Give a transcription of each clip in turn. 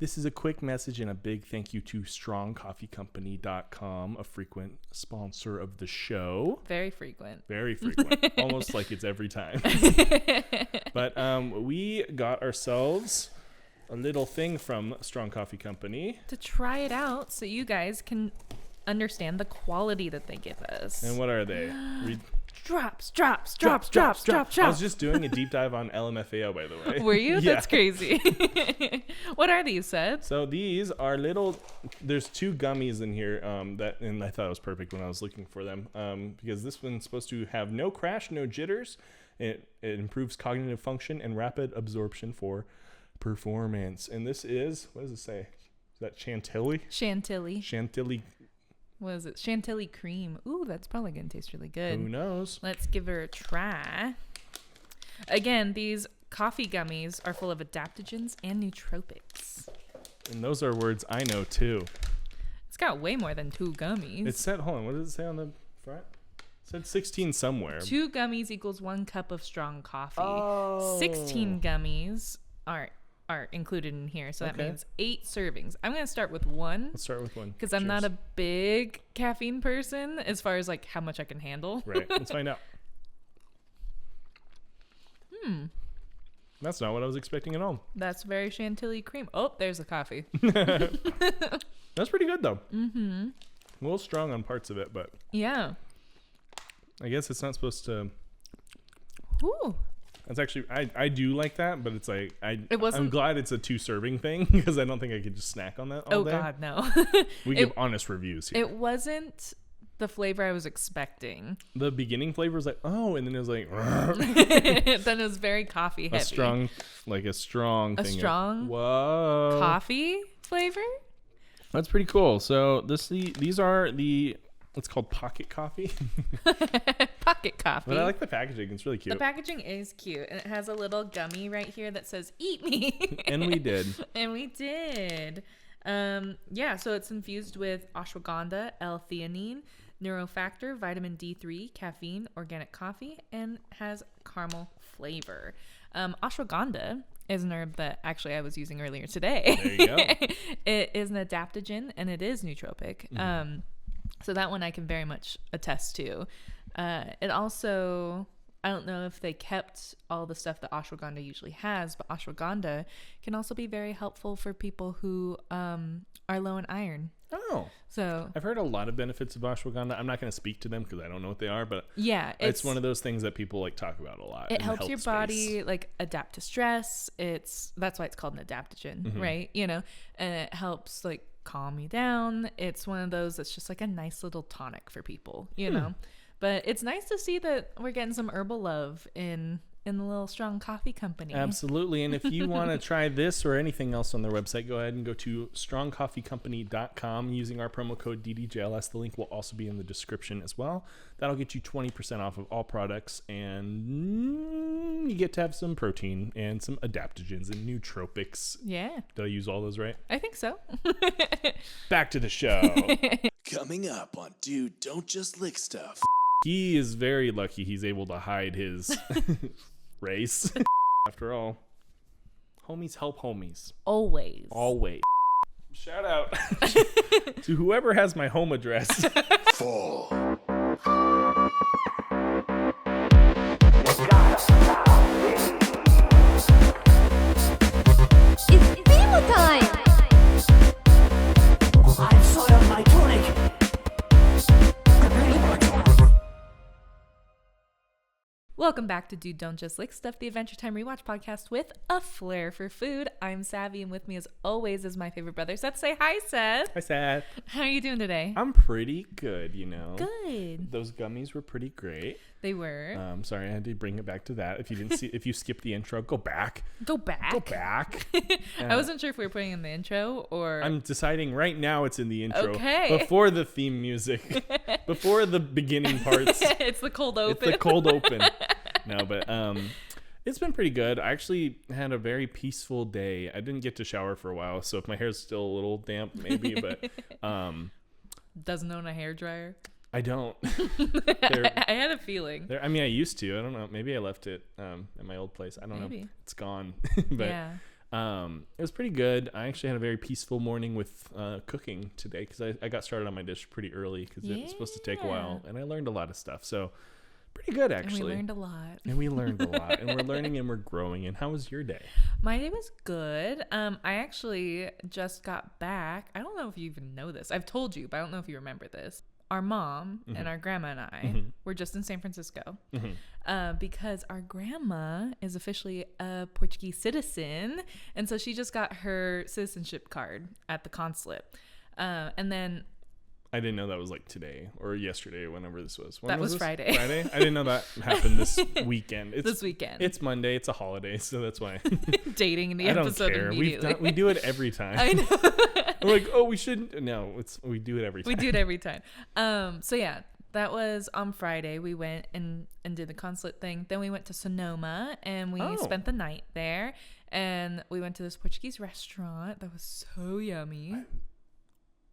This is a quick message and a big thank you to strongcoffeecompany.com, a frequent sponsor of the show. Very frequent. Very frequent. Almost like it's every time. But we got ourselves a little thing from Strong Coffee Company. To try it out so you guys can understand the quality that they give us. And what are they? Drops. I was just doing a deep dive on LMFAO, by the way. Were you? Yeah. That's crazy. What are these, Seth? So these are little, there's 2 gummies in here and I thought it was perfect when I was looking for them because this one's supposed to have no crash, no jitters. It improves cognitive function and rapid absorption for performance. And this is, what does it say? Is that Chantilly? Chantilly. What is it? Chantilly cream. Ooh, that's probably going to taste really good. Who knows? Let's give her a try. Again, these coffee gummies are full of adaptogens and nootropics. And those are words I know too. It's got way more than 2 gummies. It said, hold on, what does it say on the front? It said 16 somewhere. 2 gummies equals 1 cup of strong coffee. Oh. 16 gummies are included in here, so that means 8 servings. I'm going to start with 1. Let's start with 1. Because I'm not a big caffeine person as far as like how much I can handle. Right. Let's find out. That's not what I was expecting at all. That's very Chantilly cream. Oh, there's the coffee. That's pretty good though. Mm-hmm. A little strong on parts of it, but Yeah. I guess it's not supposed to. Ooh. That's actually, I do like that, but it's like wasn't- I'm glad it's a 2-serving thing because I don't think I could just snack on that all day. God, no. We give honest reviews here. It wasn't the flavor I was expecting. The beginning flavor was like, oh, and then it was like Then it was very coffee heavy. a strong thing. Strong Whoa. coffee flavor? That's pretty cool. So these are the, it's called pocket coffee. Pocket coffee. But I like the packaging. It's really cute. The packaging is cute, and it has a little gummy right here that says "Eat me." And we did. And we did. Yeah, so it's infused with ashwagandha, L-theanine, neurofactor, vitamin D3, caffeine, organic coffee, and has caramel flavor. Ashwagandha is an herb that actually I was using earlier today. There you go. It is an adaptogen, and it is nootropic. Mm-hmm. So that one I can very much attest to. It also, I don't know if they kept all the stuff that ashwagandha usually has, but ashwagandha can also be very helpful for people who are low in iron. Oh. So I've heard a lot of benefits of ashwagandha. I'm not going to speak to them because I don't know what they are, but yeah, it's one of those things that people like talk about a lot. It in the helps health your space. body like adapt to stress. That's why it's called an adaptogen, right? You know, and it helps like calm you down. It's one of those that's just like a nice little tonic for people, you know. But it's nice to see that we're getting some herbal love in the little Strong Coffee Company. Absolutely. And if you want to try this or anything else on their website, go ahead and go to strongcoffeecompany.com using our promo code DDJLS. The link will also be in the description as well. That'll get you 20% off of all products, and you get to have some protein and some adaptogens and nootropics. Yeah. Did I use all those right? I think so. Back to the show. Coming up on Dude, Don't Just Lick Stuff. He is very lucky he's able to hide his race. After all, homies help homies. Always. Shout out to whoever has my home address. Full. It's Beaver time! I've soiled my tunic. Welcome back to Dude Don't Just Lick Stuff, the Adventure Time Rewatch podcast with a flair for food. I'm Savvy, and with me as always is my favorite brother, Seth. Say hi, Seth. Hi, Sad. How are you doing today? I'm pretty good, you know. Good. Those gummies were pretty great. They were. Sorry, I had to bring it back to that. If you didn't see, if you skipped the intro, go back. Go back. Go back. I wasn't sure if we were putting in the intro or. I'm deciding right now it's in the intro. Okay. Before the theme music. Before the beginning parts. It's the cold open. It's the cold open. No, but it's been pretty good. I actually had a very peaceful day. I didn't get to shower for a while, so if my hair's still a little damp, maybe, but Doesn't own a hairdryer. I don't. I had a feeling. I mean, I used to. I don't know. Maybe I left it at my old place. I don't know. Maybe. It's gone. But Yeah. It was pretty good. I actually had a very peaceful morning with cooking today because I got started on my dish pretty early because it's supposed to take a while, and I learned a lot of stuff. So pretty good, actually. And we learned a lot. And we're learning and we're growing. And how was your day? My day was good. I actually just got back. I don't know if you even know this. I've told you, but I don't know if you remember this. Our mom and our grandma and I were just in San Francisco because our grandma is officially a Portuguese citizen. And so she just got her citizenship card at the consulate. And then I didn't know that was like today or yesterday or whenever this was. That was Friday. Friday? I didn't know that happened this weekend. This weekend. It's Monday. It's a holiday, so that's why. Dating the I don't episode care. immediately. We do it every time. I know. We're like, oh, we shouldn't. No, we do it every time. We do it every time. So yeah, that was on Friday. We went and did the consulate thing. Then we went to Sonoma and we spent the night there. And we went to this Portuguese restaurant that was so yummy.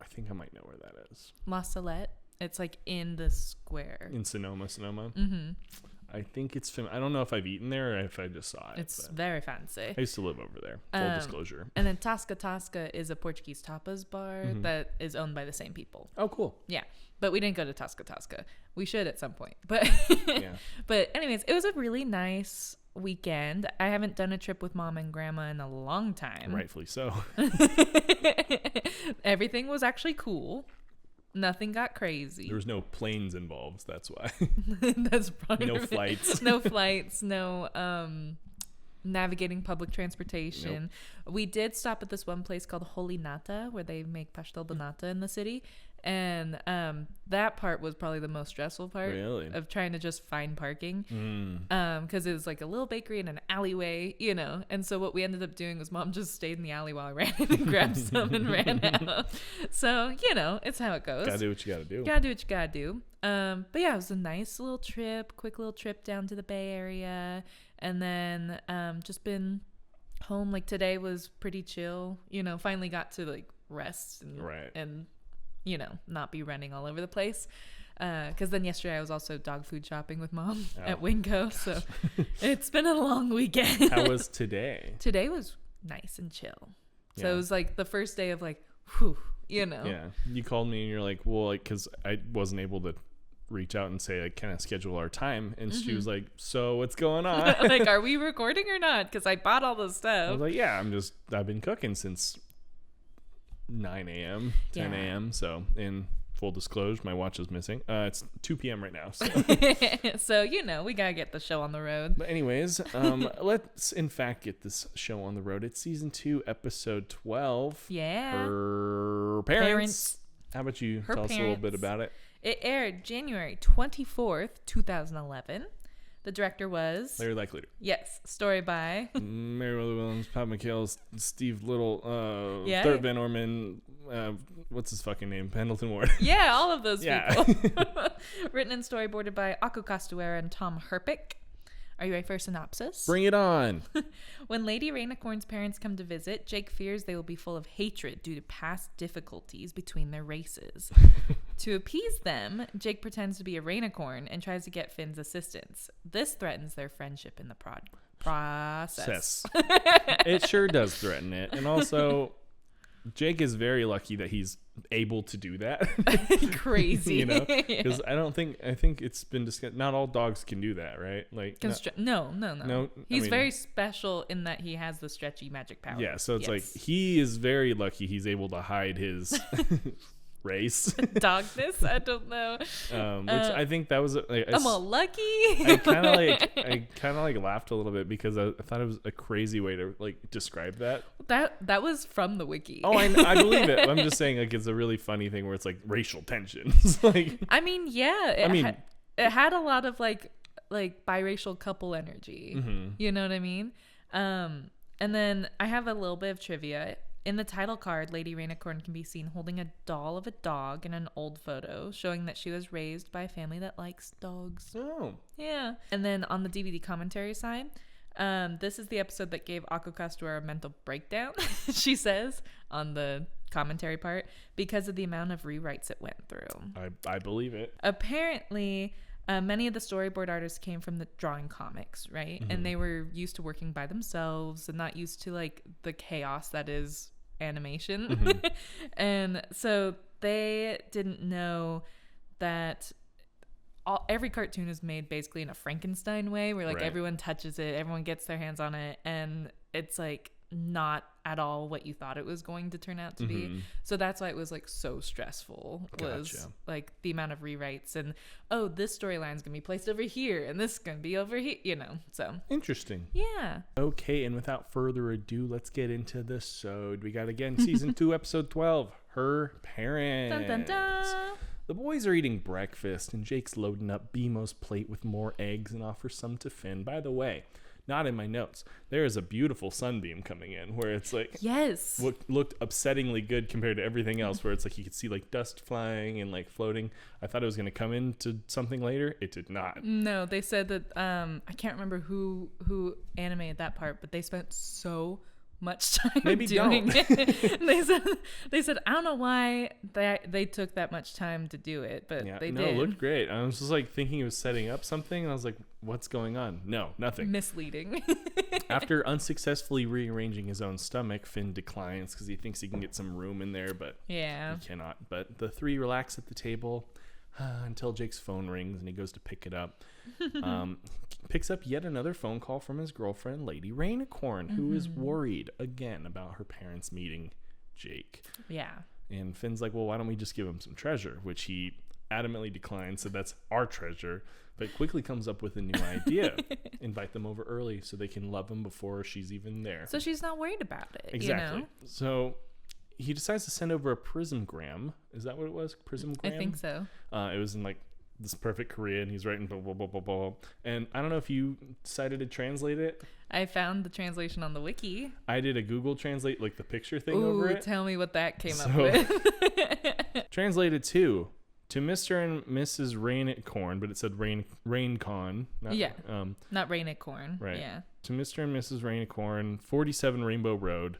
I think I might know where that is. La Salette. It's like in the square. In Sonoma. Mm-hmm. I think it's I don't know if I've eaten there or if I just saw it. It's very fancy. I used to live over there. Full disclosure. And then Tasca Tasca is a Portuguese tapas bar that is owned by the same people. Oh, cool. Yeah. But we didn't go to Tasca Tasca. We should at some point. But yeah. But anyways, it was a really nice weekend. I haven't done a trip with mom and grandma in a long time. Rightfully so. Everything was actually cool. Nothing got crazy. There was no planes involved. That's why. That's probably no flights. No flights. No navigating public transportation. Nope. We did stop at this one place called Holy Nata where they make pastel de nata in the city. And that part was probably the most stressful part of trying to just find parking because it was like a little bakery in an alleyway, you know. And so what we ended up doing was mom just stayed in the alley while I ran in and grabbed some and ran out. So, you know, it's how it goes. Gotta do what you gotta do. Gotta do what you gotta do. But yeah, it was a nice little trip, quick little trip down to the Bay Area. And then just been home. Like today was pretty chill, you know, finally got to like rest and you know, not be running all over the place. Because then yesterday I was also dog food shopping with mom at Winco. So it's been a long weekend. How was today? Today was nice and chill. So it was like the first day of like, whew, you know. Yeah. You called me and you're like, well, like, because I wasn't able to reach out and say, like, kind of schedule our time. And she was like, so what's going on? Like, are we recording or not? Because I bought all the stuff. I was like, yeah, I've been cooking since 9 a.m., 10 a.m. So in full disclosure, my watch is missing. It's 2 p.m. right now. So, so you know, we got to get the show on the road. But anyways, let's in fact get this show on the road. It's season 2, episode 12. Yeah. Her parents. How about you tell us a little bit about it? It aired January 24th, 2011. The director was Larry Likely. Yes. Story by Mary Williams, Pat McHale, Steve Little, Thurb Van Orman, what's his fucking name? Pendleton Ward. Yeah, all of those people. Written and storyboarded by Aku Castuera and Tom Herpick. Are you ready for a synopsis? Bring it on. When Lady Rainicorn's parents come to visit, Jake fears they will be full of hatred due to past difficulties between their races. To appease them, Jake pretends to be a Rainicorn and tries to get Finn's assistance. This threatens their friendship in the process. It sure does threaten it. And also, Jake is very lucky that he's able to do that. Crazy. You know, because I think it's been discussed. Not all dogs can do that, right? Like, no. He's very special in that he has the stretchy magic power. Yeah, so it's like he is very lucky he's able to hide his race. Dogness, I don't know. Which I think that was I'm all lucky. I kind of like laughed a little bit because I thought it was a crazy way to like describe that. That was from the wiki. Oh, I believe it. I'm just saying, like, it's a really funny thing where it's like racial tensions. Like, I mean, yeah. It had a lot of like biracial couple energy. Mm-hmm. You know what I mean? And then I have a little bit of trivia. In the title card, Lady Rainicorn can be seen holding a doll of a dog in an old photo, showing that she was raised by a family that likes dogs. Oh. Yeah. And then on the DVD commentary side, this is the episode that gave Aku Castuera a mental breakdown, she says, on the commentary part, because of the amount of rewrites it went through. I believe it. Apparently, Many of the storyboard artists came from the drawing comics, right? And they were used to working by themselves and not used to like the chaos that is animation. And so they didn't know that every cartoon is made basically in a Frankenstein way, where like everyone touches it, everyone gets their hands on it, and it's like not at all what you thought it was going to turn out to be. So that's why it was like so stressful. Was like the amount of rewrites and this storyline's gonna be placed over here and this is gonna be over here, so Interesting. yeah. Okay, and without further ado, let's get into the sode. We got again season 2 episode 12, Her Parents. Dun, dun, dun. The boys are eating breakfast and Jake's loading up BMO's plate with more eggs and offers some to Finn. By the way, not in my notes, there is a beautiful sunbeam coming in where it's like, yes, looked upsettingly good compared to everything else, where it's like you could see like dust flying and like floating. I thought it was going to come into something later. It did not. No, they said that I can't remember who animated that part, but they spent so much time doing it. they said I don't know why they took that much time to do it, but they did. It looked great. I was just like thinking it was setting up something, and I was like, what's going on? No, nothing. Misleading. After unsuccessfully rearranging his own stomach, Finn declines because he thinks he can get some room in there, but he cannot. But the three relax at the table until Jake's phone rings and he goes to pick it up. Picks up yet another phone call from his girlfriend, Lady Rainicorn, who is worried again about her parents meeting Jake. Yeah. And Finn's like, well, why don't we just give him some treasure? Which he adamantly declines, said that's our treasure, but quickly comes up with a new idea. Invite them over early so they can love him before she's even there. So she's not worried about it. Exactly. So he decides to send over a prismgram. Is that what it was? Prismgram? I think so. It was in like this perfect Korean. He's writing blah, blah, blah, blah, blah. And I don't know if you decided to translate it. I found the translation on the wiki. I did a Google Translate, like the picture thing over it. Tell me what that came up with. Translated to Mr. and Mrs. Rainicorn, but it said Raincon. Not Rainicorn. Right. Yeah. To Mr. and Mrs. Rainicorn, 47 Rainbow Road.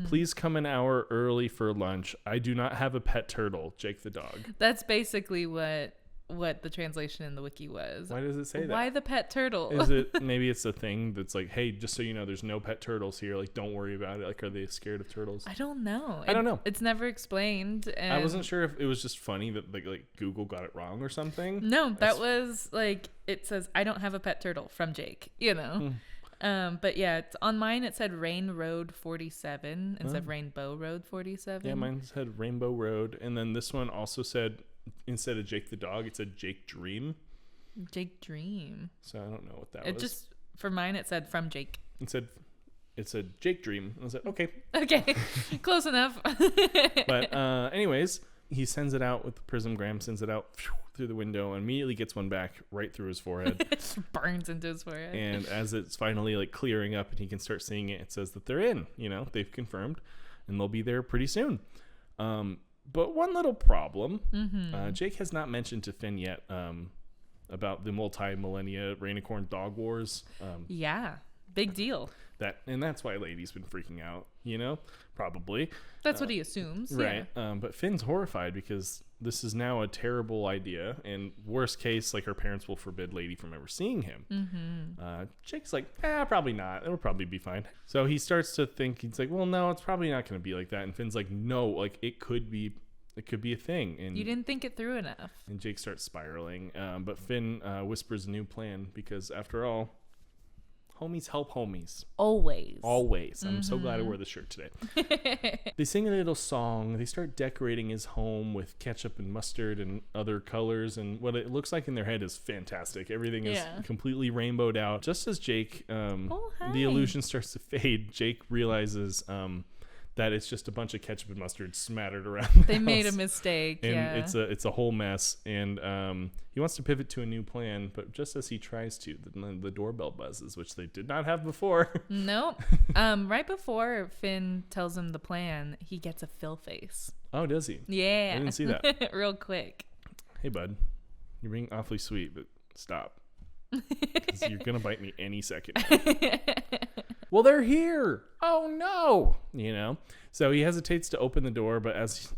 Please come an hour early for lunch. I do not have a pet turtle, Jake the dog. That's basically what the translation in the wiki was. Why does it say that? Why the pet turtle? Is it maybe it's a thing that's like, hey, just so you know, there's no pet turtles here. Like, don't worry about it. Like, are they scared of turtles? I don't know. I don't know. It's never explained. And I wasn't sure if it was just funny that like Google got it wrong or something. No, that was like, it says, I don't have a pet turtle from Jake, But yeah, on mine it said Rain Road 47 instead of Rainbow Road 47. Yeah, mine said Rainbow Road, and then this one also said, instead of Jake the dog, it said Jake Dream. Jake Dream. So I don't know what that was. It just for mine it said from Jake. It said Jake Dream. I was like, okay, close enough. But anyways, he sends it out with the prismgram, sends it out through the window, and immediately gets one back right through his forehead. It just burns into his forehead. And as it's finally like clearing up and he can start seeing it, it says that they're in. They've confirmed, and they'll be there pretty soon. But one little problem, Jake has not mentioned to Finn yet about the multi-millennia Rainicorn dog wars. Yeah, big deal. That's why Lady's been freaking out, probably. That's what he assumes. Right. Yeah. But Finn's horrified because this is now a terrible idea. And worst case, like her parents will forbid Lady from ever seeing him. Jake's like, probably not. It'll probably be fine. So he starts to think, he's like, well, no, it's probably not going to be like that. And Finn's like, no, like it could be a thing. And you didn't think it through enough. And Jake starts spiraling. But Finn whispers a new plan because after all, homies help homies. Always. I'm so glad I wore the shirt today. They sing a little song. They start decorating his home with ketchup and mustard and other colors. And what it looks like in their head is fantastic. Everything is completely rainbowed out. Just as Jake, the illusion starts to fade, Jake realizes that it's just a bunch of ketchup and mustard smattered around the house. Made a mistake. And it's a whole mess. And he wants to pivot to a new plan, but just as he tries to, the doorbell buzzes, which they did not have before. Nope. Right before Finn tells him the plan, he gets a Phil face. Oh, does he? Yeah. I didn't see that. Real quick. Hey, bud. You're being awfully sweet, but stop. Because you're going to bite me any second. well, they're here. Oh no, So he hesitates to open the door, but as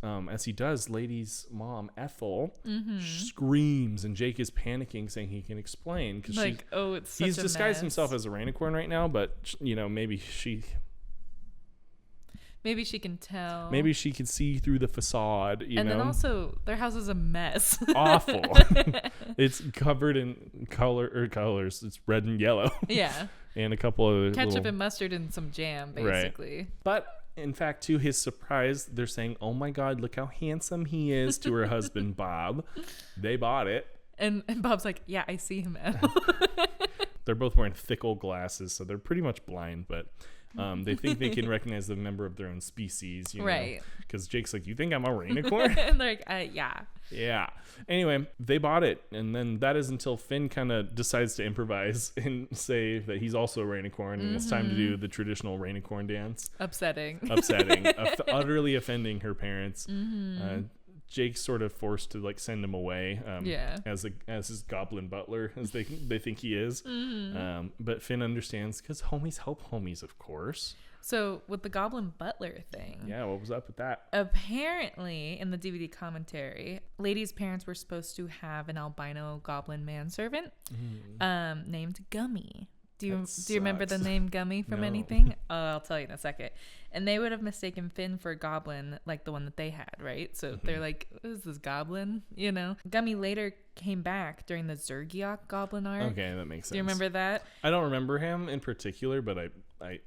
he does, Lady's mom, Ethel, screams, and Jake is panicking, saying he can explain because it's such he's a disguised mess. himself as a rainicorn right now, but maybe she can tell. maybe she could see through the facade. And then also, their house is a mess. Awful. It's covered in colors. It's red and yellow. Yeah. And a couple of Ketchup and mustard and some jam, basically. Right. But in fact, to his surprise, they're saying, "Oh my God, look how handsome he is," to her husband Bob. They bought it. And Bob's like, "Yeah, I see him now." They're both wearing thick old glasses, so they're pretty much blind, but they think they can recognize the member of their own species, right? Because Jake's like, "You think I'm a rainicorn?" And they're like, "Yeah." Yeah. Anyway, they bought it, and then that is until Finn kind of decides to improvise and say that he's also a rainicorn, and it's time to do the traditional rainicorn dance. Upsetting, utterly offending her parents. Jake's sort of forced to send him away, as his goblin butler, as they think he is. But Finn understands because homies help homies, of course. So with the goblin butler thing, what was up with that? Apparently, in the DVD commentary, Lady's parents were supposed to have an albino goblin manservant named Gummy. Do you remember the name Gummy from anything? I'll tell you in a second. And they would have mistaken Finn for a goblin, like the one that they had, right? So they're like, "What is this goblin?" Gummy later came back during the Zergiok goblin arc. Okay, that makes sense. Do you remember that? I don't remember him in particular, but I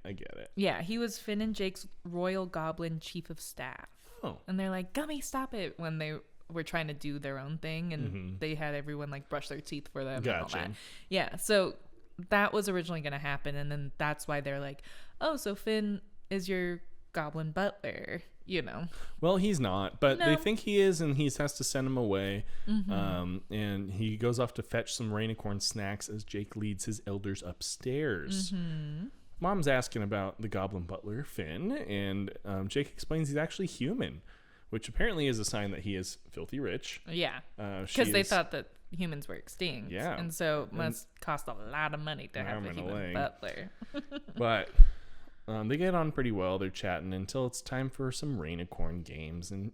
get it. Yeah, he was Finn and Jake's royal goblin chief of staff. Oh. And they're like, "Gummy, stop it," when they were trying to do their own thing, and they had everyone brush their teeth for them. Gotcha. And all that. Yeah, so that was originally going to happen, and then that's why they're like, "Oh, so Finn is your goblin butler," Well, he's not, but they think he is, and he has to send him away. And he goes off to fetch some rainicorn snacks as Jake leads his elders upstairs. Mom's asking about the goblin butler, Finn, and Jake explains he's actually human, which apparently is a sign that he is filthy rich. Yeah, because they thought that humans were extinct. Yeah. And so it must cost a lot of money to have a human butler. But they get on pretty well. They're chatting until it's time for some rainicorn games. And,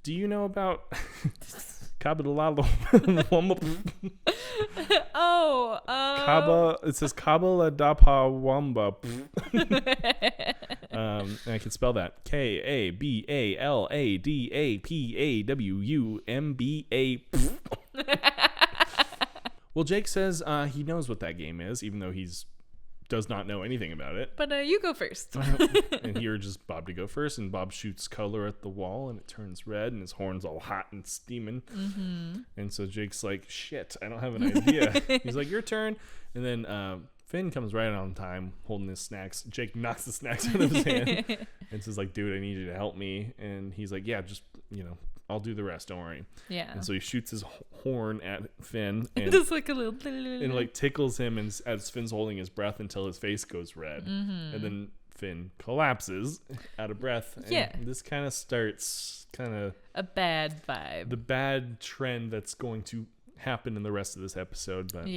do you know about Kabalala? It says Kabaladapawamba. I can spell that. Kabaladapawamba. Well, Jake says he knows what that game is, even though does not know anything about it. But you go first. And he urges Bob to go first, and Bob shoots color at the wall, and it turns red, and his horn's all hot and steaming. And so Jake's like, "Shit, I don't have an idea." He's like, "Your turn." And then Finn comes right on time, holding his snacks. Jake knocks the snacks out of his hand and says, "Dude, I need you to help me." And he's like, "Yeah, just, I'll do the rest, don't worry." Yeah. And so he shoots his horn at Finn and just a little and tickles him as Finn's holding his breath until his face goes red. And then Finn collapses out of breath. And this kind of starts a bad vibe. The bad trend that's going to happen in the rest of this episode. But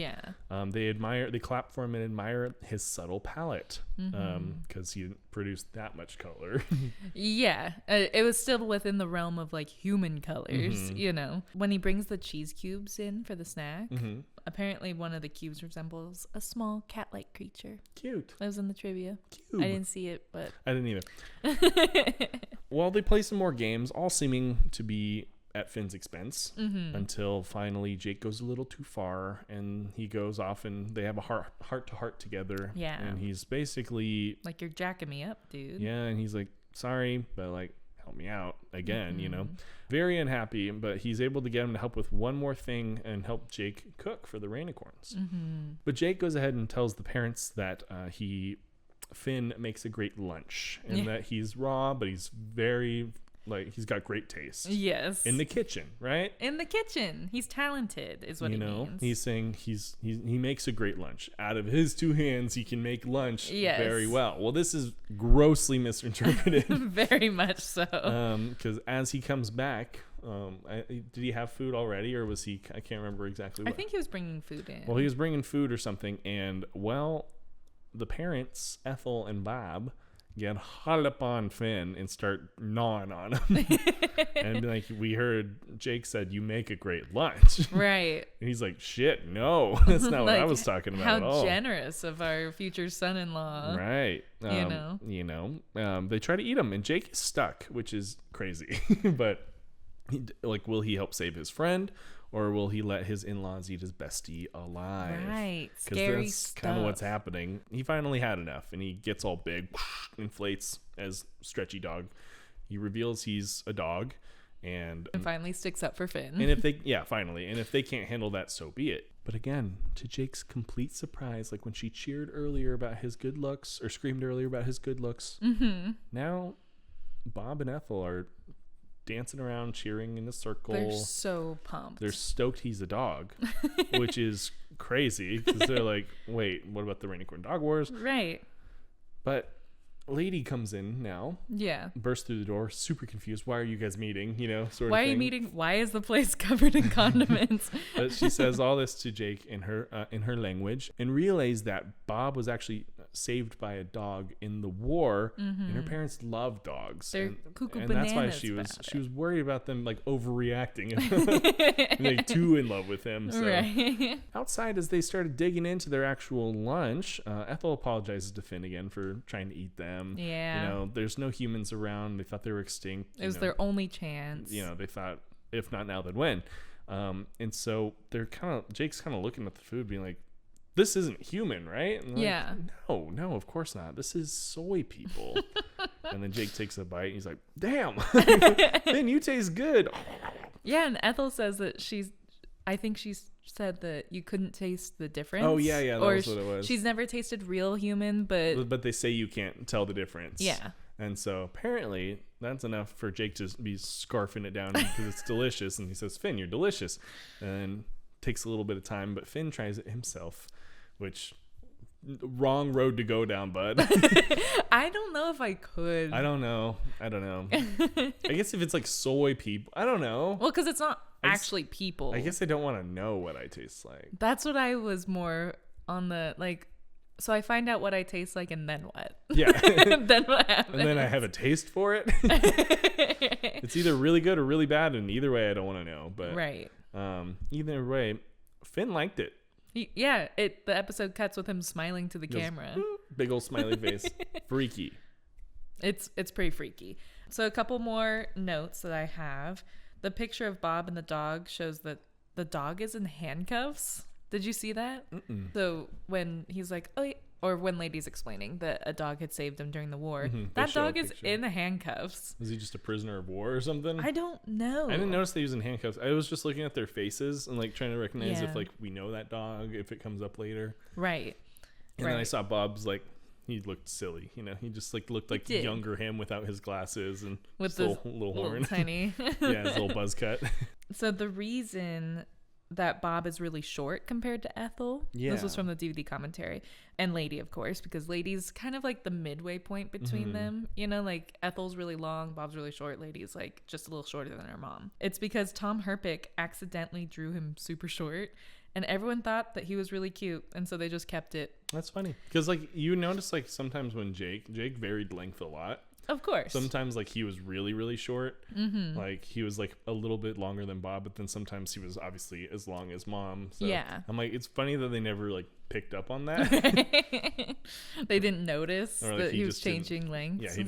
they clap for him and admire his subtle palette because he didn't produce that much color. It was still within the realm of human colors. When he brings the cheese cubes in for the snack, apparently one of the cubes resembles a small cat-like creature. Cute. That was in the trivia. Cube. I didn't see it, but I didn't either. Well, they play some more games, all seeming to be at Finn's expense, until finally Jake goes a little too far and he goes off and they have a heart-to-heart together. Yeah. And he's basically like, "You're jacking me up, dude." Yeah, and he's like, "Sorry, but help me out again." Very unhappy, but he's able to get him to help with one more thing and help Jake cook for the rainicorns. But Jake goes ahead and tells the parents that Finn makes a great lunch and that he's raw, but he's very he's got great taste. Yes. In the kitchen, right? In the kitchen. He's talented, is what he means. He's saying he makes a great lunch. Out of his two hands, he can make lunch very well. Well, this is grossly misinterpreted. Very much so. Because as he comes back, did he have food already, or was he? I can't remember exactly. I think he was bringing food in. Well, he was bringing food or something, and the parents, Ethel and Bob, get hot up on Finn and start gnawing on him. And like we heard Jake said, you make a great lunch. Right. And he's like, shit, no, that's not what I was talking about at all. How generous of our future son-in-law. Right. They try to eat him and Jake is stuck, which is crazy. But will he help save his friend? Or will he let his in-laws eat his bestie alive? Right. Because that's kind of what's happening. He finally had enough, and he gets all big, inflates as stretchy dog. He reveals he's a dog, and finally sticks up for Finn. And if they, finally, and if they can't handle that, so be it. But again, to Jake's complete surprise, like when she cheered earlier about his good looks, or screamed earlier about his good looks, now Bob and Ethel are dancing around, cheering in a circle. They're so pumped. They're stoked he's a dog, which is crazy because they're like, wait, what about the Rainy Corn Dog Wars? Right. But Lady comes in now. Yeah. Bursts through the door, super confused. Why are you guys meeting? Sort of thing. Why are you meeting? Why is the place covered in condiments? But she says all this to Jake in her language and realized that Bob was actually saved by a dog in the war, and her parents love dogs. They're cuckoo and bananas. That's why she was worried about them like overreacting and like too in love with him. So right. Outside, as they started digging into their actual lunch, Ethel apologizes to Finn again for trying to eat them. Yeah. There's no humans around. They thought they were extinct. It was their only chance. They thought if not now, then when? And so Jake's kind of looking at the food, being like, this isn't human, right? And yeah. Like, no, of course not. This is soy people. And then Jake takes a bite. And he's like, damn, Finn, you taste good. Yeah, and Ethel says that I think she said that you couldn't taste the difference. Oh, yeah, that was what it was. She's never tasted real human, but they say you can't tell the difference. Yeah. And so apparently that's enough for Jake to be scarfing it down because it's delicious. And he says, Finn, you're delicious. And takes a little bit of time, but Finn tries it himself, which wrong road to go down, bud. I don't know if I could. I don't know. I guess if it's like soy people, I don't know. Well, because it's not actually people. I guess I don't want to know what I taste like. That's what I was more on the like. So I find out what I taste like, and then what? Yeah. Then what happens? And then I have a taste for it. It's either really good or really bad, and either way, I don't want to know. But right. Either way, Finn liked it. The episode cuts with him smiling to the camera. Big old smiley face. Freaky. It's pretty freaky. So a couple more notes that I have. The picture of Bob and the dog shows that the dog is in handcuffs. Did you see that? Mm-mm. So when he's like, oh, or when Lady's explaining that a dog had saved him during the war, Mm-hmm. that dog is in handcuffs. Is he just a prisoner of war or something? I don't know. I didn't notice they was in handcuffs. I was just looking at their faces and like trying to recognize if Yeah. like we know that dog, if it comes up later. Right. And then I saw Bob's like, he looked silly, he just like looked like younger him without his glasses and with his this little horn, tiny. Yeah, his little buzz cut. So the reason that Bob is really short compared to Ethel, this was from the DVD commentary, and Lady, of course, because Lady's kind of like the midway point between them. Like Ethel's really long, Bob's really short, Lady's like just a little shorter than her mom. It's because Tom Herpick accidentally drew him super short, and everyone thought that he was really cute, and so they just kept it. That's funny because like you notice like sometimes when Jake varied length a lot. Of course. Sometimes like he was really, really short. Like he was like a little bit longer than Bob, but then sometimes he was obviously as long as Mom. So yeah. I'm like, it's funny that they never like picked up on that. They didn't notice like, that he was changing lengths. Yeah, he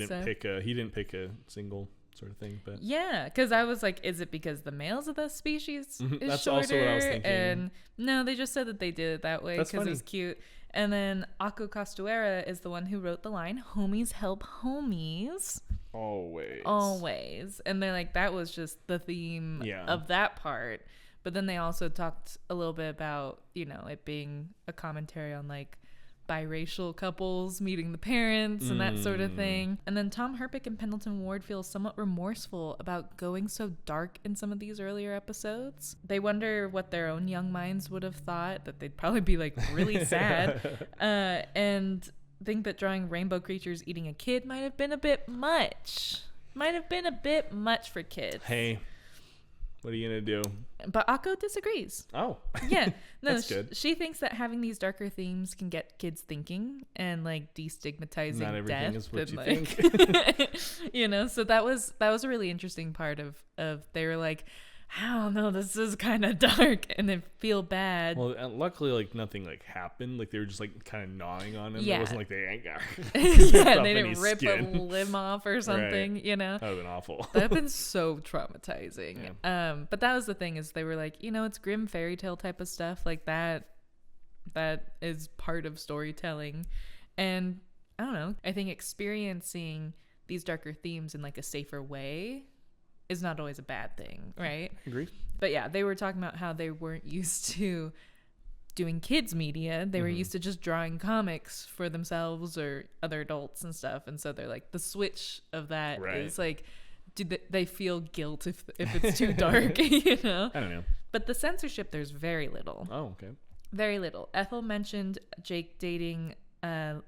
didn't pick a single sort of thing. But yeah, because I was like, is it because the males of the species is That's shorter? also what I was thinking. And no, they just said that they did it that way because it's cute. And then Aku Castuera is the one who wrote the line, "Homies help homies." Always. And they're like, that was just the theme of that part. But then they also talked a little bit about, it being a commentary on like biracial couples meeting the parents and that sort of thing. And then Tom Herpick and Pendleton Ward feel somewhat remorseful about going so dark in some of these earlier episodes. They wonder what their own young minds would have thought, that they'd probably be like really sad. And think that drawing rainbow creatures eating a kid might have been a bit much. For kids. Hey, What are you gonna do? But Akko disagrees. Oh. Yeah. No, That's good. She thinks that having these darker themes can get kids thinking and like destigmatizing Not everything death. is what and, you like, think. So that was a really interesting part of they were like, I don't know, this is kind of dark, and they feel bad. Well, luckily, like nothing like happened. Like they were just like kind of gnawing on him. Yeah. It wasn't like they ain't got. Yeah, they didn't rip a limb off or something. Right. You know, That would have been awful. that would have been so traumatizing. But that was the thing, is they were like, it's grim fairy tale type of stuff like that. That is part of storytelling, and I don't know. I think experiencing these darker themes in like a safer way is not always a bad thing, right? I agree. But yeah, they were talking about how they weren't used to doing kids media. They were used to just drawing comics for themselves or other adults and stuff. And so they're like, the switch of that is like, do they feel guilt if it's too dark, I don't know. But the censorship, there's very little. Oh, okay. Very little. Ethel mentioned Jake dating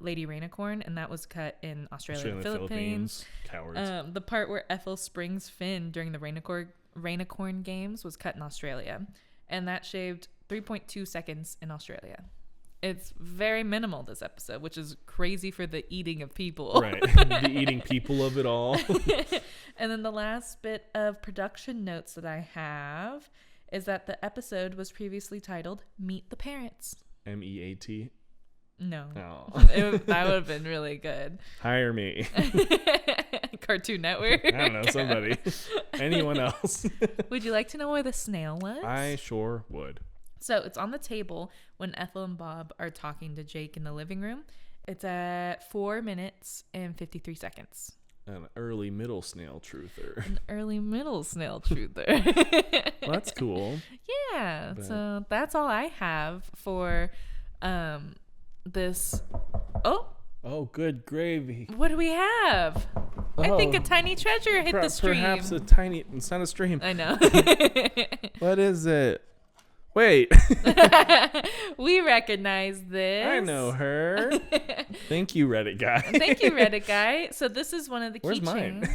Lady Rainicorn, and that was cut in Australia and Philippines. Cowards. The part where Ethel springs Finn during the Rainicorn games was cut in Australia, and that shaved 3.2 seconds in Australia. It's very minimal, this episode, which is crazy for the eating of people. Right. The eating people of it all. And then the last bit of production notes that I have is that the episode was previously titled Meet the Parents. MEAT. No. Oh. That would have been really good. Hire me. Cartoon Network. I don't know, somebody. Anyone else? Would you like to know where the snail was? I sure would. So it's on the table when Ethel and Bob are talking to Jake in the living room. It's at 4 minutes and 53 seconds. An early middle snail truther. An early middle snail truther. Well, that's cool. Yeah. So that's all I have for this. Oh, good gravy. What do we have? I think a tiny treasure hit the stream. Perhaps a tiny. It's not a stream. I know. What is it? Wait. We recognize this. I know her. Thank you, Reddit guy. Thank you, Reddit guy. So this is one of the Where's mine?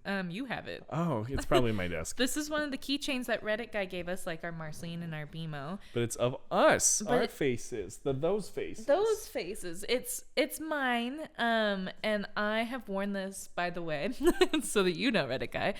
keychains. You have it. Oh, it's probably my desk. This is one of the keychains that Reddit guy gave us, like our Marceline and our BMO. But it's of us, But our faces, those faces. Those faces. It's mine. And I have worn this, by the way, so that you know, Reddit guy,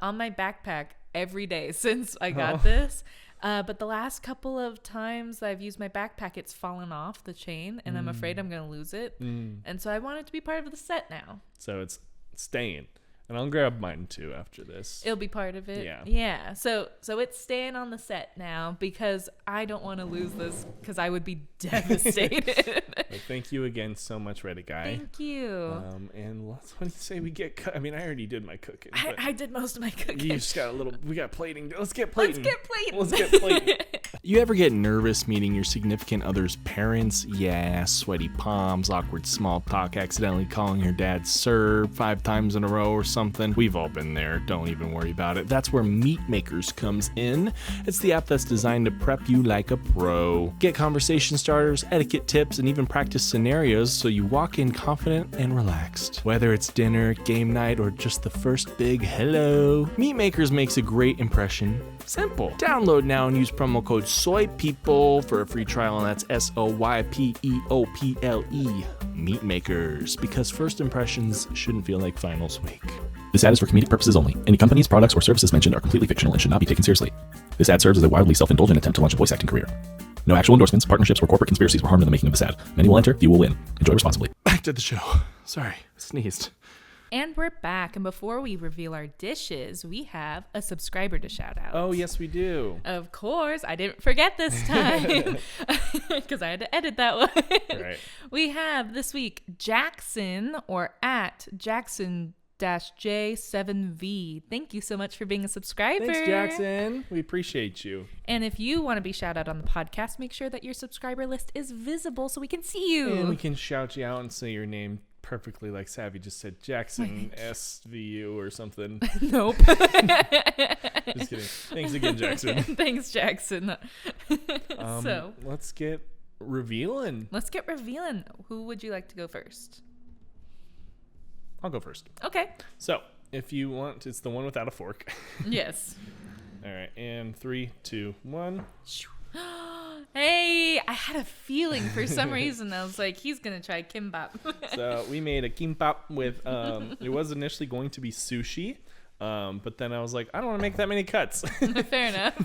on my backpack every day since I got this. But the last couple of times I've used my backpack, it's fallen off the chain, and I'm afraid I'm going to lose it. And so I want it to be part of the set now. So it's staying. And I'll grab mine too after this. It'll be part of it. Yeah. Yeah. So it's staying on the set now because I don't want to lose this because I would be devastated. But thank you again so much, Reddit guy. Thank you. And what do you say we get? I mean, I already did my cooking. I did most of my cooking. You just got we got plating. Let's get plating. Let's get plating. You ever get nervous meeting your significant other's parents? Yeah, sweaty palms, awkward small talk, accidentally calling your dad sir 5 times in a row or something. We've all been there. Don't even worry about it. That's where Meat Makers comes in. It's the app that's designed to prep you like a pro. Get conversation starters, etiquette tips, and even practice scenarios so you walk in confident and relaxed. Whether it's dinner, game night, or just the first big hello, Meat Makers makes a great impression. Simple. Download now and use promo code SOYPEOPLE for a free trial, and that's SOYPEOPLE. Meat Makers, because first impressions shouldn't feel like finals week. This ad is for comedic purposes only. Any companies, products, or services mentioned are completely fictional and should not be taken seriously. This ad serves as a wildly self-indulgent attempt to launch a voice acting career. No actual endorsements, partnerships, or corporate conspiracies were harmed in the making of this ad. Many will enter, few will win. Enjoy responsibly. Back to the show. Sorry, sneezed. And we're back. And before we reveal our dishes, we have a subscriber to shout out. Oh, yes, we do. Of course. I didn't forget this time because I had to edit that one. Right. We have this week Jackson, or at Jackson-J7V. Thank you so much for being a subscriber. Thanks, Jackson. We appreciate you. And if you want to be shouted out on the podcast, make sure that your subscriber list is visible so we can see you. And we can shout you out and say your name perfectly like Savvy just said, Jackson SVU or something. Nope. Just kidding. Thanks again, Jackson. Thanks, Jackson. So let's get revealing. Who would you like to go first? I'll go first. Okay. So if you want, it's the one without a fork. Yes. All right, and 3, 2, 1. Hey, I had a feeling for some reason. I was like, he's going to try kimbap. So we made a kimbap with, it was initially going to be sushi, but then I was like, I don't want to make that many cuts. Fair enough.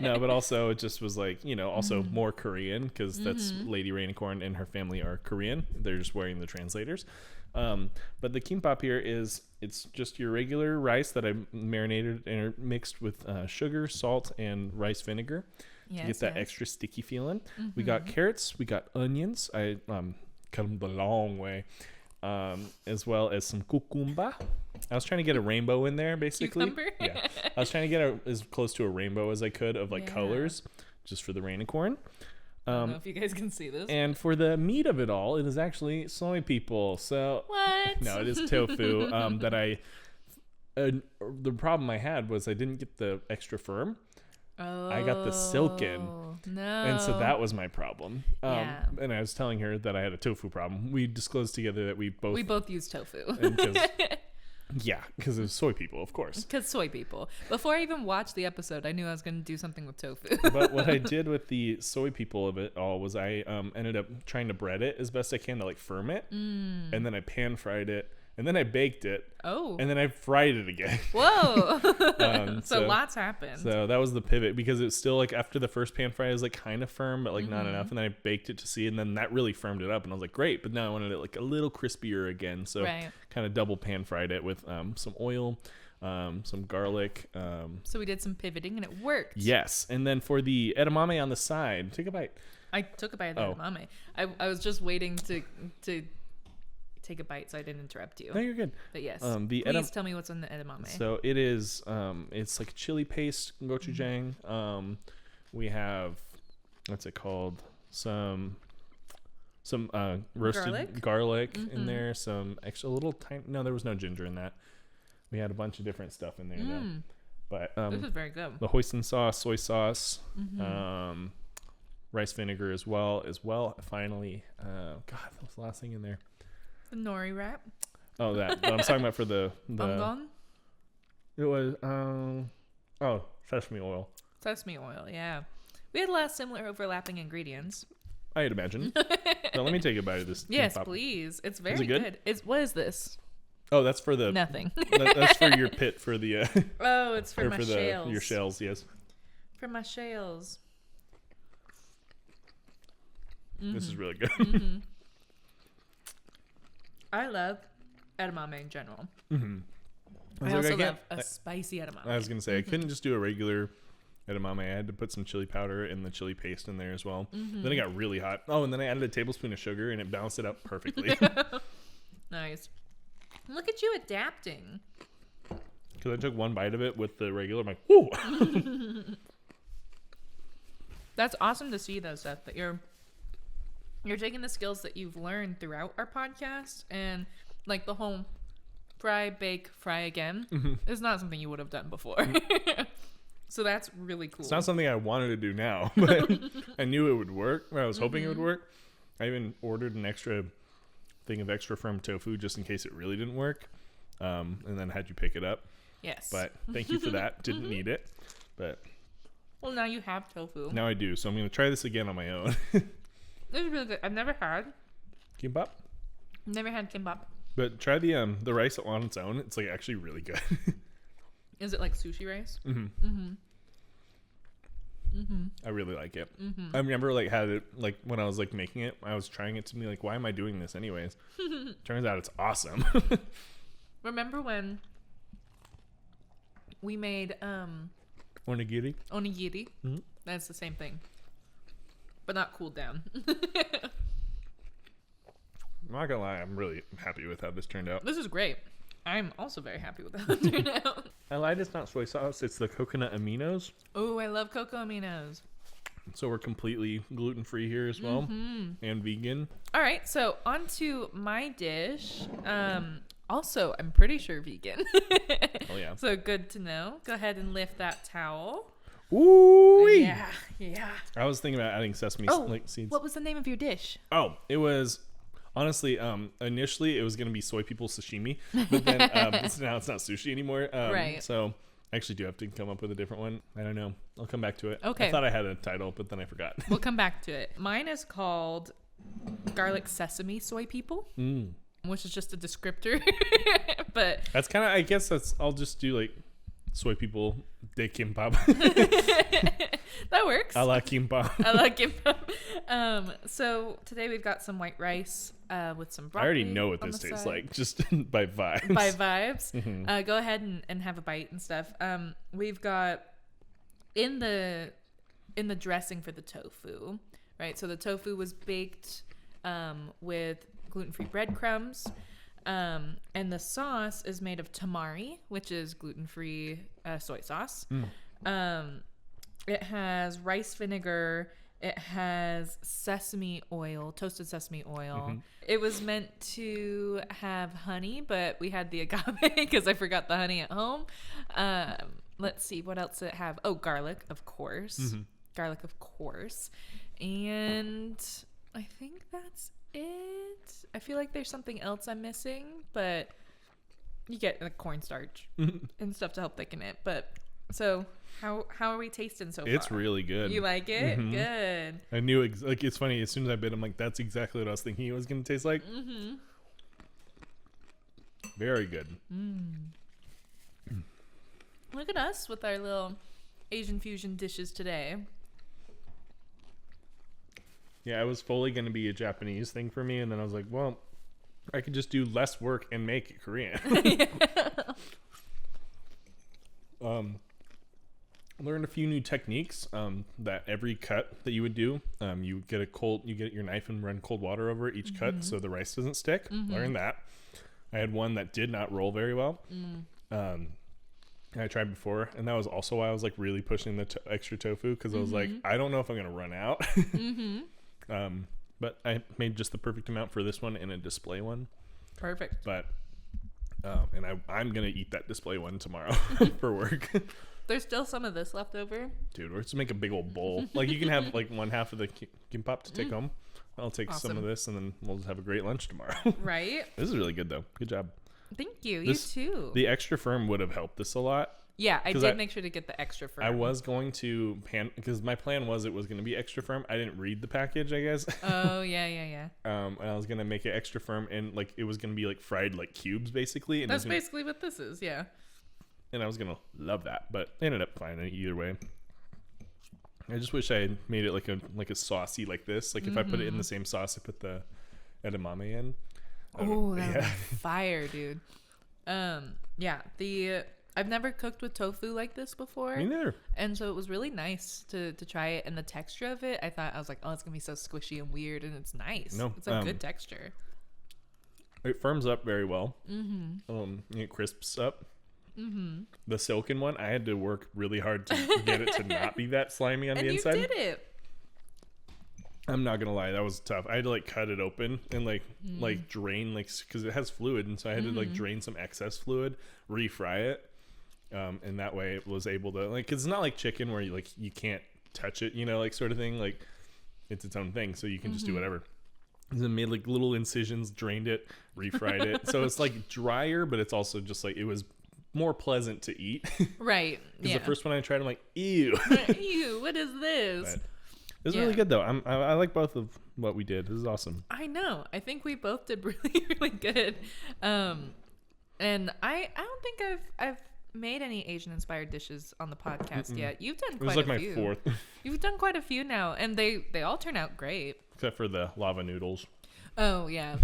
No, but also it just was like, also more Korean, because that's Lady Rainicorn and her family are Korean. They're just wearing the translators. But the kimbap here it's just your regular rice that I marinated and mixed with sugar, salt, and rice vinegar to get that extra sticky feeling. We got carrots, we got onions. I cut them the long way, as well as some cucumba. I was trying to get a rainbow in there, basically. Cucumber? Yeah, I was trying to get as close to a rainbow as I could of colors, just for the rainicorn. I don't know if you guys can see this. And for the meat of it all, it is actually soy people. So What? No, it is tofu. The problem I had was I didn't get the extra firm. I got the silken. No. And so that was my problem. Yeah. And I was telling her that I had a tofu problem. We disclosed together that we both use tofu. Because it was soy people, of course. Because soy people. Before I even watched the episode, I knew I was going to do something with tofu. But what I did with the soy people of it all was I ended up trying to bread it as best I can to firm it. And then I pan fried it. And then I baked it. Oh. And then I fried it again. Whoa. So lots happened. So that was the pivot, because it was still after the first pan fry, it was kind of firm, but not enough. And then I baked it to see, and then that really firmed it up. And I was like, great. But now I wanted it a little crispier again. So kind of double pan fried it with some oil, some garlic. So we did some pivoting and it worked. Yes. And then for the edamame on the side, take a bite. I took a bite of the edamame. I was just waiting to take a bite so I didn't interrupt you. No, you're good. But yes, please tell me what's in the edamame. So it is, it's like chili paste, gochujang. We have, what's it called? Some roasted garlic in there. Some extra little tiny. No, there was no ginger in that. We had a bunch of different stuff in there though. But this is very good. The hoisin sauce, soy sauce, rice vinegar as well. Finally, God, what was the last thing in there? The nori wrap. Oh, that. But I'm talking about for the Bongong? It was sesame oil. Sesame oil, yeah. We had a lot of similar overlapping ingredients. I'd imagine. Now let me take a bite of this. Yes, please. It's very good. What is this? Oh, that's for the nothing. That's for your pit for the. Oh, it's for my shells. Your shells, yes. For my shells. This is really good. I love edamame in general. I also love a spicy edamame. I was gonna say I couldn't just do a regular edamame. I had to put some chili powder and the chili paste in there as well. Then it got really hot. Oh, and then I added a tablespoon of sugar and it balanced it out perfectly. Nice. Look at you adapting. Because I took one bite of it with the regular. I'm like, whoo. That's awesome to see though, Seth, that you're taking the skills that you've learned throughout our podcast, and the whole fry, bake, fry again is not something you would have done before. So that's really cool. It's not something I wanted to do now, but I knew it would work. I was hoping it would work. I even ordered an extra thing of extra firm tofu just in case it really didn't work, and then had you pick it up. Yes. But thank you for that. Didn't need it, but well, now you have tofu. Now I do. So I'm going to try this again on my own. This is really good. I've never had kimbap. Never had kimbap. But try the rice on its own. It's actually really good. Is it like sushi rice? I really like it. I remember had it when I was making it. I was trying it to be why am I doing this anyways? Turns out it's awesome. Remember when we made onigiri? Onigiri. That's the same thing, but not cooled down. I'm not gonna lie, I'm really happy with how this turned out. This is great. I'm also very happy with how it turned out. I lied, it's not soy sauce, it's the coconut aminos. Oh, I love cocoa aminos. So we're completely gluten-free here as well, and vegan. All right, so on to my dish. Also, I'm pretty sure vegan. Oh yeah. So good to know. Go ahead and lift that towel. Ooh. Yeah. I was thinking about adding sesame seeds. What was the name of your dish? Oh, it was honestly initially it was gonna be soy people sashimi, but then now it's not sushi anymore. Right. So I actually do have to come up with a different one. I don't know. I'll come back to it. Okay. I thought I had a title, but then I forgot. We'll come back to it. Mine is called garlic sesame soy people, which is just a descriptor. But That's kind of, I guess I'll just do like soy people de kimbap. that works. A la kimbap. I like kimbap. So today we've got some white rice with some I broccoli. already know what on this the tastes side. like, just by vibes. By vibes. Go ahead and have a bite and stuff. We've got in the dressing for the tofu, right? So the tofu was baked with gluten-free breadcrumbs. And the sauce is made of tamari, which is gluten-free soy sauce. It has rice vinegar. It has sesame oil, toasted sesame oil. It was meant to have honey, but we had the agave because I forgot the honey at home. Let's see, what else did it have? Oh, garlic, of course. Garlic, of course. And I think that's it. I feel like there's something else I'm missing, but you get like cornstarch and stuff to help thicken it. But so how are we tasting so far? It's really good. You like it? Good. I knew, like, it's funny. As soon as I bit, I'm like, that's exactly what I was thinking it was going to taste like. Very good. Look at us with our little Asian fusion dishes today. Yeah, it was fully going to be a Japanese thing for me, and then I was like, well, I could just do less work and make it Korean. Learned a few new techniques. That every cut that you would do, you get your knife and run cold water over each cut so the rice doesn't stick. Learned that. I had one that did not roll very well. I tried before, and that was also why I was like really pushing the extra tofu, because I was like, I don't know if I'm gonna run out. But I made just the perfect amount for this one and a display one. Perfect. But and I'm gonna eat that display one tomorrow for work. There's still some of this left over. Dude, let's make a big old bowl. Like, you can have like one half of the kimbap to take home. I'll take some of Awesome. this, and then we'll just have a great lunch tomorrow. Right? This is really good though. Good job. Thank you. This- You too. The extra firm would have helped this a lot. Yeah, I 'Cause did I- make sure to get the extra firm. I was going to because my plan was it was going to be extra firm. I didn't read the package, I guess. Oh, yeah. And I was going to make it extra firm, and like it was going to be like fried like cubes basically. And That's basically what this is, yeah. and I was going to love that, but I ended up finding it either way. I just wish I had made it like a saucy like this. Like if I put it in the same sauce I put the edamame in. Oh, that would be fire, dude. Yeah, I've never cooked with tofu like this before. Me neither. And so it was really nice to try it, and the texture of it, I was like, oh, it's gonna be so squishy and weird, and it's nice. No, It's a good texture. It firms up very well. It crisps up. The silken one, I had to work really hard to get it to not be that slimy on And the you inside. did it. I'm not gonna lie, that was tough. I had to like cut it open and like drain, like, because it has fluid, and so I had to like drain some excess fluid, refry it, and that way it was able to, like, 'cause it's not like chicken where you can't touch it, like, sort of thing. Like, it's its own thing, so you can just do whatever. And then made like little incisions, drained it, refried it, so it's like drier, but it's also just like, it was more pleasant to eat. Right. Because Yeah. the first one I tried, I'm like, ew. Ew, what is this? But it was really good though. I like both of what we did. This is awesome. I know. I think we both did really, really good. And I don't think I've made any Asian inspired dishes on the podcast yet. You've done It quite was like a my few. fourth, You've done quite a few now, and they all turn out great. except for the lava noodles. Oh yeah.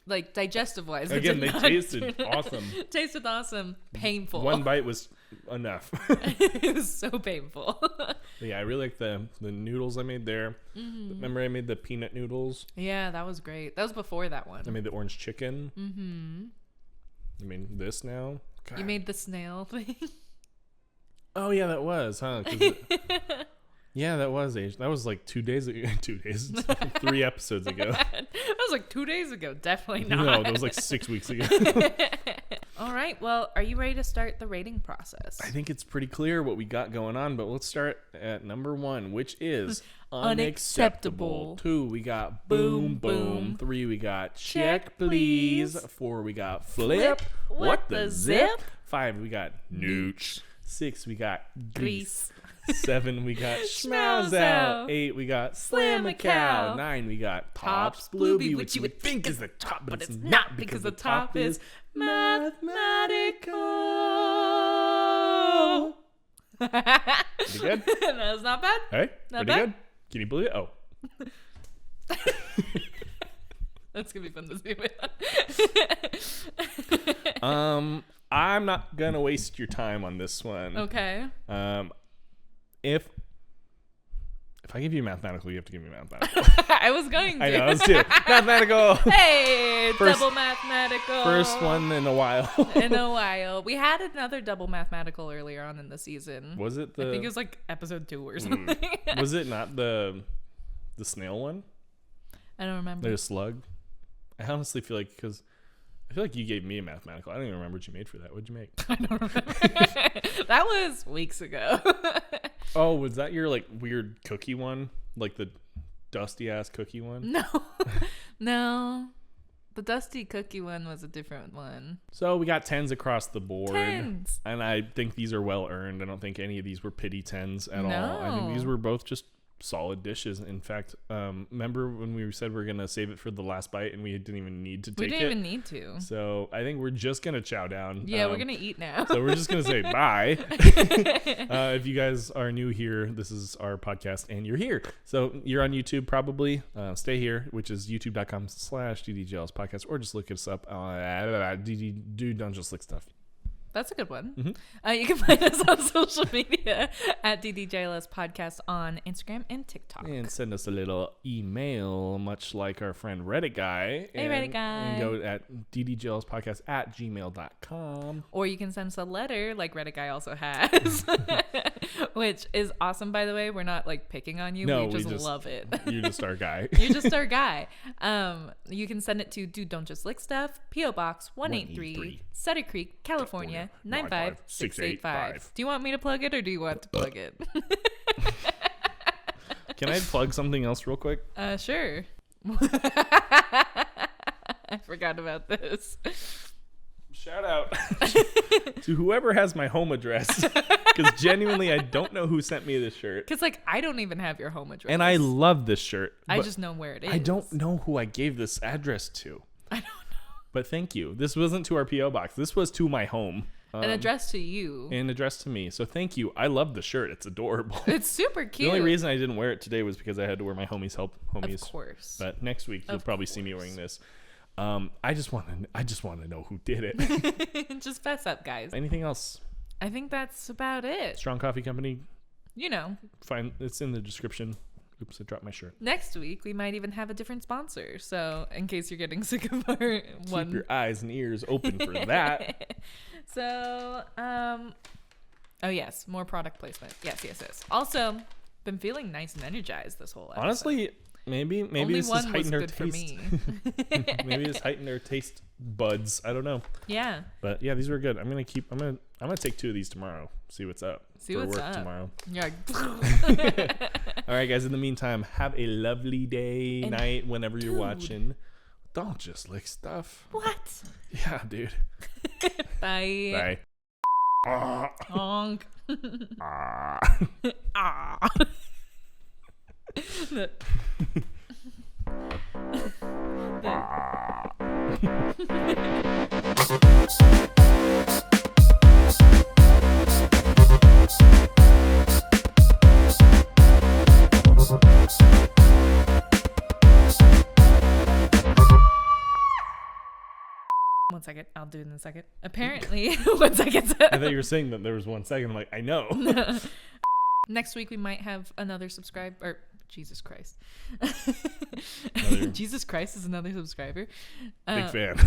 Like digestive wise. Again, they tasted awesome. Tasted awesome. Painful. One bite was enough. It was so painful. But yeah, I really like the noodles I made there. Remember I made the peanut noodles? Yeah, that was great. That was before that one. I made the orange chicken. I made this now. God. You made the snail thing. Oh yeah, that was, huh? 'Cause yeah, that was Asian. That was like 2 days ago. 2 days, 3 episodes ago. That was like 2 days ago. Definitely not. No, that was like 6 weeks ago. All right. Well, are you ready to start the rating process? I think it's pretty clear what we got going on, but let's start at number 1, which is Unacceptable. 2, we got Boom, boom, boom. boom. 3, we got Check, check, please. please. 4, we got flip. What the zip? 5, we got nooch. 6, we got Grease. 7, we got Schmouz Schmouz Out. 8, we got Slam a Cow. Cow. 9, we got Tops Tops Blueby, Blueby, which you would think is the top, but it's not because the top is mathematical. Pretty good. That was not bad. Hey, Not pretty bad. good. Can you believe it? Oh, That's gonna be fun to see. I'm not gonna waste your time on this one. Okay. If I give you mathematical, you have to give me mathematical. I was going to. I know, I was too. Mathematical. Hey, First- double mathematical. First one in a while. In a while. We had another double mathematical earlier on in the season. Was it I think it was like episode 2 or something. Was it not the snail one? I don't remember. The slug? I honestly feel like I feel like you gave me a mathematical. I don't even remember what you made for that. What'd you make? I don't remember. That was weeks ago. Oh, was that your like weird cookie one? Like the dusty ass cookie one? No. No. The dusty cookie one was a different one. So we got 10s across the board. 10s. And I think these are well earned. I don't think any of these were pity 10s at all. I think No. these were both just solid dishes. In fact, remember when we said we're going to save it for the last bite and we didn't even need to take We it? didn't even need to. So I think we're just going to chow down. Yeah, we're going to eat now. So we're just going to say bye. If you guys are new here, this is our podcast and you're here. So you're on YouTube probably. Stay here, which is youtube.com/DDJLS podcast, or just look us up on Dude Don't Just Lick Stuff. That's a good one. Mm-hmm. You can find us on social media at DDJLS Podcast on Instagram and TikTok. And send us a little email, much like our friend Reddit Guy. Hey, Reddit Guy. And go at ddjlspodcast@gmail.com. Or you can send us a letter like Reddit Guy also has, which is awesome, by the way. We're not like picking on you. No, we just love it. You're just our guy. You're just our guy. You can send it to Dude Don't Just Lick Stuff, P.O. Box 183, Sutter Creek, California, 95685. Do you want me to plug it or do you want to plug it? Can I plug something else real quick? Sure. I forgot about this. Shout out to whoever has my home address, because genuinely I don't know who sent me this shirt. Because, like, I don't even have your home address. And I love this shirt. I but just know where it is. I don't know who I gave this address to. I don't know. But thank you. This wasn't to our P.O. box. This was to my home. An address to you. An address to me. So thank you. I love the shirt. It's adorable. It's super The cute. only reason I didn't wear it today was because I had to wear my homies. Of course. But next week you'll probably see me wearing this. I just want to know who did it. Just fess up, guys. Anything else? I think that's about it. Strong Coffee Company. You know, Fine. It's in the description. Oops, I dropped my shirt. next week we might even have a different sponsor. So, in case you're getting sick of our one. Keep your eyes and ears open for that. So, oh yes, more product placement. Yes. Also, been feeling nice and energized this whole episode. Honestly, maybe Only this one has was heightened our good for taste. me. Maybe it's heightened our taste buds. I don't know. Yeah. But yeah, these were good. I'm gonna take 2 of these tomorrow. See what's up. See for what's work up. tomorrow. Yeah. All right, guys. In the meantime, have a lovely day, And night, whenever you're dude. watching. Don't just lick stuff. What? Yeah, dude. Bye. Bye. Honk. Ah. Ah. One second. I'll do it in a second. Apparently, 1 second. I thought you were saying that there was 1 second. I'm like, I know. Next week we might have another subscriber. Jesus Christ. Another- Jesus Christ is another subscriber. Big fan.